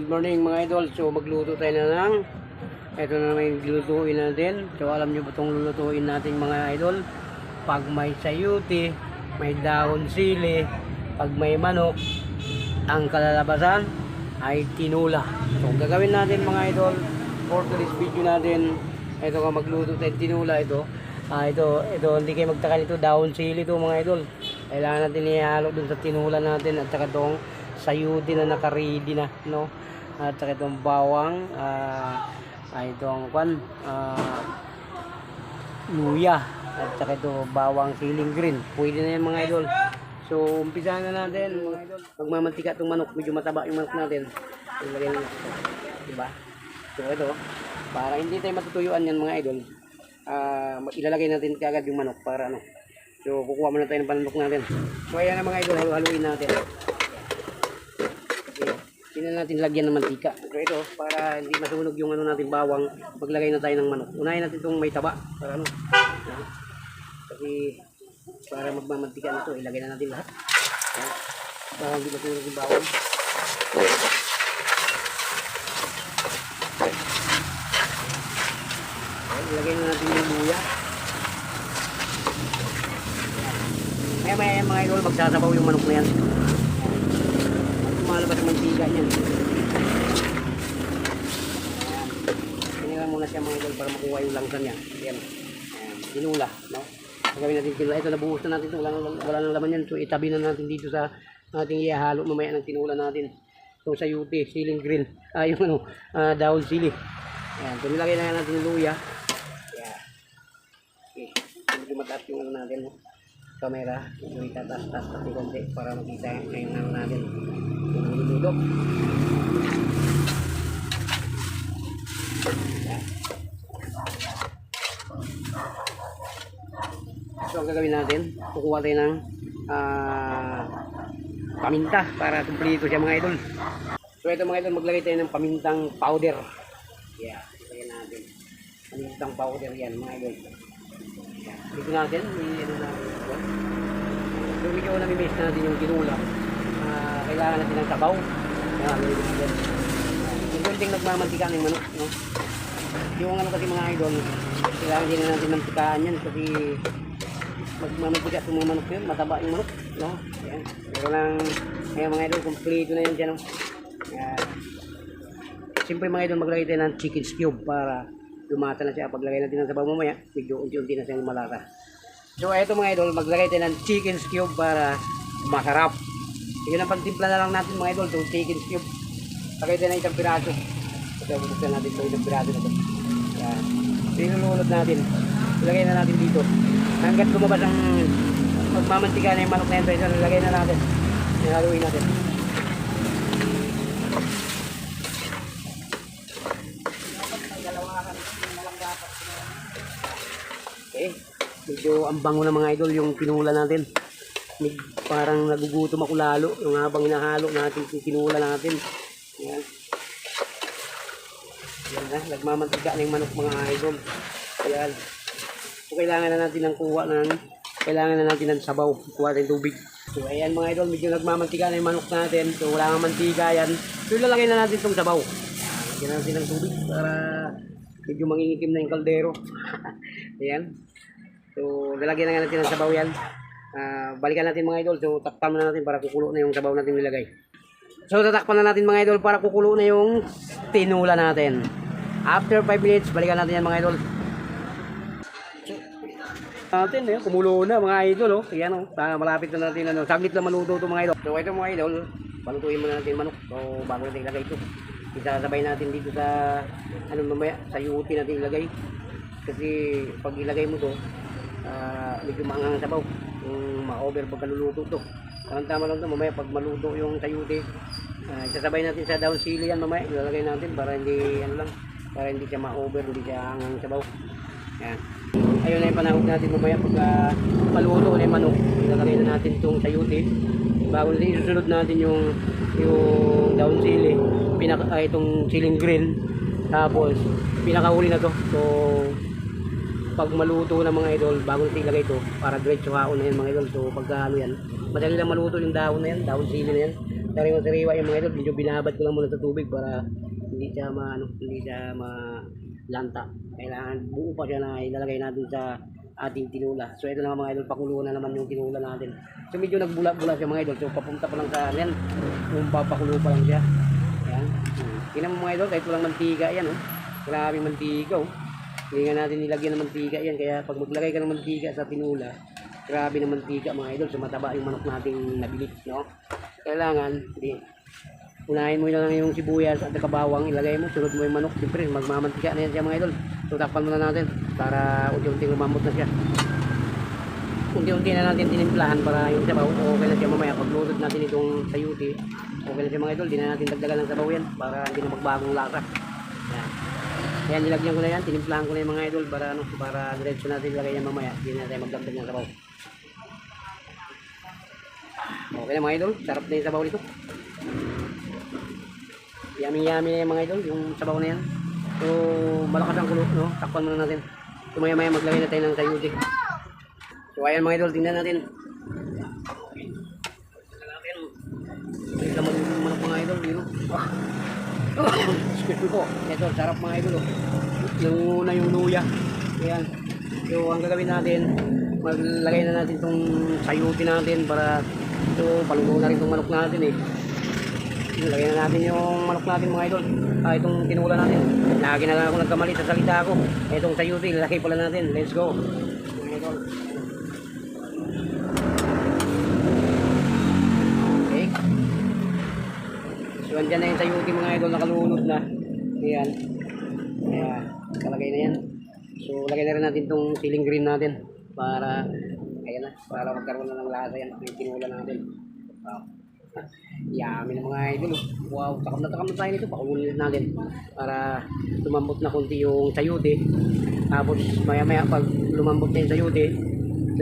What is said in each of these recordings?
good morning mga idol. So magluto tayo na lang. Ito na naman yung lulutuin natin. So alam nyo ba itong lulutuin natin mga idol? Pag may sayuti, may dahon sili, pag may manok, ang kalalabasan ay tinula. So gagawin natin mga idol for today's video natin. Ito ka magluto tayo tinula ito. Ito hindi kayo magtaka nito, dahon sili ito mga idol. Kailangan natin ihalo dun sa tinula natin at saka itong sayuti na naka-ready na, no? At saka itong bawang, itong luya, at saka ito bawang siling green. Pwede na yan mga idol. So umpisahan na natin mga idol. Magmamantika itong manok, medyo mataba yung manok natin. Ilagay na natin, diba? So ito, para hindi tayo matutuyuan yan mga idol, ilalagay natin kagad yung manok para ano. So kukuha muna tayo ng panunok natin. So ayan na mga idol, halu-haluin natin. Okay. Hindi na natin lagyan ng mantika. So ito, para hindi masunog yung ano natin bawang, maglagay na tayo ng manok. Unahin natin itong may taba para ano. Kasi para magmamantika na ito, ilagay na natin lahat. Para hindi masunog yung bawang. Ilagay na natin yung luya. Maya mga idol, magsasabaw yung manok na yan. Malabas ang mantika niyan. Pinilang muna siya mga idol para makuha yung langsa niya. Ayan. Tinula, no? Gagawin natin tinula. Ito, nabuhos na natin ito. Wala nang laman yan. So itabi na natin dito sa ating ihahalo mamaya ng tinula natin. Itong sayuti, siling green. Yung ano, dahon sili. Ayan. So nilagay na natin yung luya. Medyo mataas yung ano natin, no? Camera, medyo itataas-taas pati konti para makita yung ano natin yung niluludok. So ang gagawin natin, kukuha tayo ng paminta para kumplito siya mga idol. So ito mga idol, maglagay tayo ng pamintang powder. Yeah, lagyan natin pamintang powder yan mga idol. Dito natin, ano natin ito. So medyo nami-miss natin yung tinula. Kailangan natin ng sabaw. Yung kunting nagmamantika ng manok, no? Yung ano kasi mga idol, kailangan din natin ng tikaan yan kasi magmamantika itong mga manok yun, mataba yung manok, no? Ayan. Pero lang, ngayon mga idol, kompleto na yun dyan, no? Siyempre mga idol, maglagay tayo ng chicken cube para lumasa na siya. Paglagay natin ng sabaw mamaya, medyo unti-unti na siyang malasa. So ito mga idol, maglagay tayo ng chicken cube para masarap. Yun ang pantimpla na lang natin mga idol, itong chicken cube. Lagay tayo ng isang piraso. Ito, bubuksan natin itong isang piraso na ito. Yan. Sinulunod natin. Ilagay na natin dito. Hanggat lumabas ang magmamantika na yung manok na ito, ilagay na natin. Haluin natin. Okay, medyo ang bango na mga idol yung kinula natin. Parang nagugutom ako lalo yung habang hinahalo natin yung kinula natin. Yan. Yan na, nagmamantika na yung manok mga idol. Yan. So kailangan na natin ng kailangan na natin ng sabaw. Kuha natin tubig. So ayan mga idol, medyo nagmamantika na yung manok natin. So wala nga mantika yan. So ilalagay na natin itong sabaw. Lagyan natin ng tubig para medyo mangingitim na yung kaldero. Ayan. So lalagyan na natin ng sabaw yan. Balikan natin mga idol. So takpan na natin para kukulo na yung sabaw natin nilagay. So tatakpan na natin mga idol para kukulo na yung tinula natin. After 5 minutes, balikan natin yan mga idol. Natin kumulo na mga idol, oh. Ayan, oh. Malapit na natin ano. Saglit na maluto ito mga idol. So ito mga idol, palutuin muna natin manok. So bago natin ilagay ito, isasabay natin dito sa ano mamaya, sa yuti natin ilagay. Kasi pag ilagay mo to, medyo maangang sabaw. Ma-over pag kaluluto to. Tama lang to mamaya pag maluto yung sayuti. Isasabay natin sa dahon sili yan mamaya. Ilalagay natin para hindi ano lang, para hindi siya ma-over, hindi siya angang sabaw. Yan. Ayun na yung panahog natin mamaya pag maluto na yung manok. Ilalagay na natin itong sayuti. Bago natin isusunod natin yung dahon sili, itong siling green. Tapos pinakahuli na to. So pag maluto na mga idol, bago natin ilagay ito para diretso haon na yan mga idol. So pagka ano yan, madali lang maluto yung dahon na yan, dahon sili na yan. sariwa yung mga idol. Medyo binabad ko lang muna sa tubig para hindi siya hindi siya malanta. Kailangan buo pa siya na ilalagay natin sa ating tinula. So ito na mga idol, pakulo na naman yung tinula natin. So medyo nagbula-bula siya mga idol. So papunta pa lang sa yan. Kung papakulo pa lang siya. Ayan. Tingnan mo mga idol, kahit walang mantika yan. Oh. Maraming mantika. Oh. Hindi nga natin nilagyan ng mantika yan. Kaya pag maglagay ka ng mantika sa tinula, grabe ng mantika mga idol. So mataba yung manok nating nabili. No? Kailangan, unahin mo lang yung sibuyas at kabawang, ilagay mo, sunod mo yung manok. Siyempre, magmamantika na yan siya mga idol. So takpan muna natin para unti-unti lumambot na siya. Unti-unti na natin tinimplahan para yung sabaw okay na siya mamaya. Pag lulot natin itong sayuti, okay na siya mga idol. Di na natin dagdagan ng sabaw yan para hindi na magbagong lasa. Yan. Kaya nilagyan ko na yan, tinimplahan ko na yung mga idol para diretso natin ilagay yan mamaya. Hindi na tayo magdagdag ng sabaw. Okay na mga idol, sarap na yung sabaw nito. Yummy na yung mga idol, yung sabaw na yan. So malakas ang kulo, no? Takpan muna natin. So maya maglagay na tayo ng sayuti. So ayan mga idol, tingnan natin. Tingnan natin yung mga idol, yun. Excuse me po. Ito, sarap mga idol. Nanguna yung luya. Ayan. So ang gagawin natin, maglagay na natin itong sayuti natin para paluto na rin itong manok natin eh. Lagyan na natin yung manok natin mga idol. Itong tinula natin. Lagi na lang ako nagkamali sa salita ko. Itong sayuti, lalaki pala natin. Let's go. Mga idol. Okay. So andyan na yung sayuti mga idol. Nakalunod na. Ayan. Ayan. Kalagay na yan. So lagay na rin natin itong siling green natin. Para, ayan na. Para magkaroon na ng lasa yan. Yung tinula natin. Wow. Yummy na mga idol. Wow, takam na tayo nito. Pakulunod natin para lumambot na konti yung sayuti. Tapos maya pag lumambot na yung sayuti,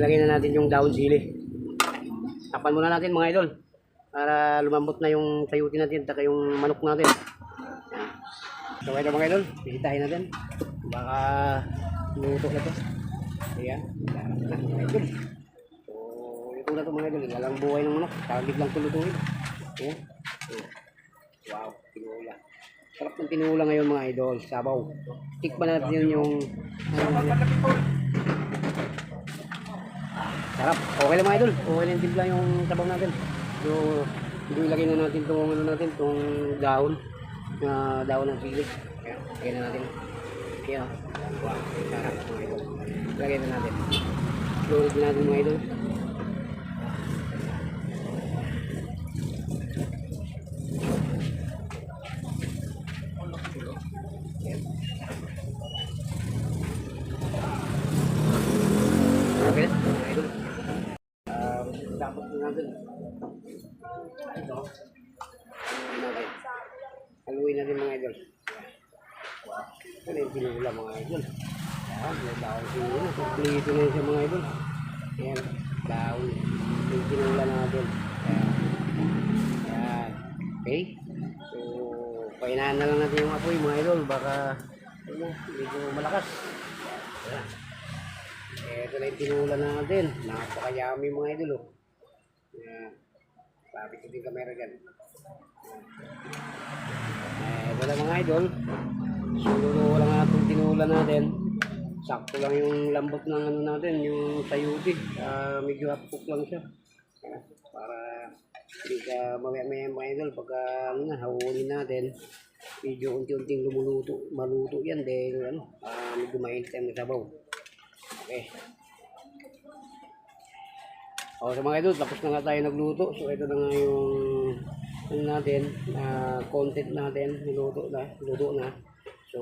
ilagay na natin yung daon sili. Tapan muna natin mga idol para lumambot na yung sayuti natin at yung manok natin. So ito mga idol, bisitahin natin. Baka luto na ito. Ayan, sarap na mga idol. Ito na ito mga idol, lalang buhay ng manok. Tagig lang tulutuin. Ayan. Wow, tinula. Sarap ng tinula ngayon mga idol, sabaw. Tikman natin yung sarap. Okay lang mga idol. Okay lang timpla yung sabaw natin. So, ilagay na natin itong dahon ng sili. Ayan, lagay na natin. Ayan. Wow, sarap mga idol. Lagay na natin. Lulog natin mga idol. Okay na, mga idol. Dapat natin. Ito. Haluin natin mga idol. Wow. Ito na yung tinula mga idol. Ayan, may daon tinula. Kumplito na yun siya mga idol. Ayan, daon. Yung tinula natin. Ayan. Ayan. Okay. So, painahan na lang natin yung apoy mga idol. Baka, medyo malakas. Ayan. Ito na yung tinula natin. Napaka-yummy mga idol. Oh. Ayan. Lapit ko din kamera dyan. Ito na mga idol. Suluro lang itong tinula natin. Sakto lang yung lambot ng ano natin, yung sayuti. Medyo hapok lang siya. Ayan. Para hindi ka mamaya mga idol. Pagka hawulin natin, medyo unti-unting maluto yan. Dahil medyo mainit ang sabaw. Okay. O sa mga idol, tapos na nga tayo nagluto. So ito na nga yung natin, content natin, luto na. So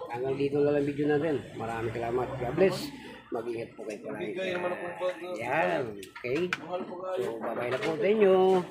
hanggang dito lang ang video natin. Maraming salamat. God bless. Mag-ingat po kayo palagi. Yan. Okay. So bye-bye na po sa inyo.